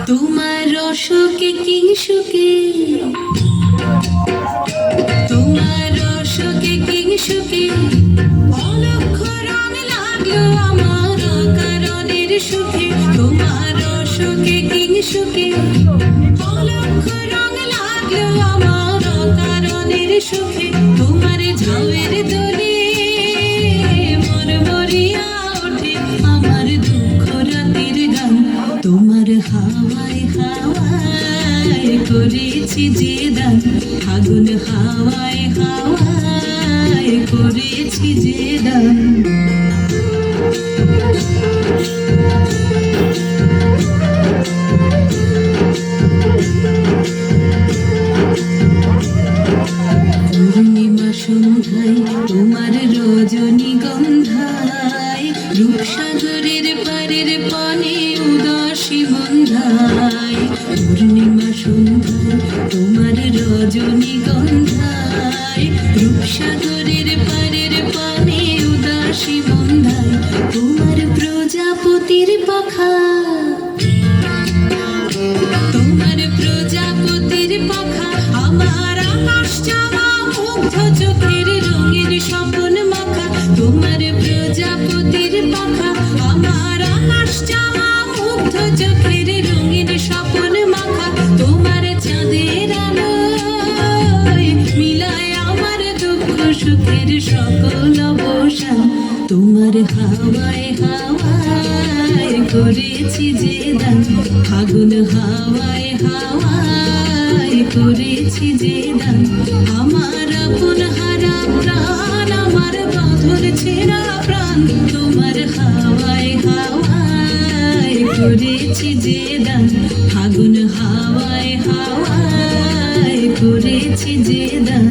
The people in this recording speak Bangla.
তোমার রসকে কিংসুকে, তোমার রসকে কিংসুকে অলক্ষ রং লাগলো আমার কারণের সুখে। তোমার রসকে কিংসুকে অলক্ষ রং লাগলো আমার কারণের সুখে। তোমার ঝাউয়ের দোলে মরমরিয়া ওঠে আমার দুঃখ রাতের গান। তোমার হাওয়ায় হাওয়ায় করেছি যে দান, ফাগুন হাওয়ায় হাওয়ায় করেছি যে দান। পূর্ণিমা সন্ধ্যায় তোমার রজনীগন্ধায়, রূপসাগরের পারের পানে উদাসী বন্ধায়। পূর্ণিমা সন্ধ্যায় তোমার রজনীগন্ধায়, রূপসাগরের পারের পানে উদাসী বন্ধায়। তোমার প্রজাপতির পাখা, তোমার প্রজাপতির পাখা আমার আকাশ চাওয়া মুগ্ধ চোখের রঙের স্বপন মাখা। তোমার প্রজাপতির পাখা আমার আকাশ চাওয়া মুগ্ধ চোখের রঙের স্বপন মাখা। তোমার চাঁদের আলোয় মিলায় আমার দুঃখ সুখের সকল অবসান। তোমার হাওয়ায় হাওয়ায় করেছি যে দান, ফাগুন হাওয়ায় হাওয়ায় করেছি যে দান। আমার আপন হারা প্রাণ, আমার বাঁধর ছেঁড়া প্রাণ, তোমার হাওয়ায় হাওয়ায় করেছি যে দান, ফাগুন হাওয়ায় হাওয়ায় করেছি যে দান।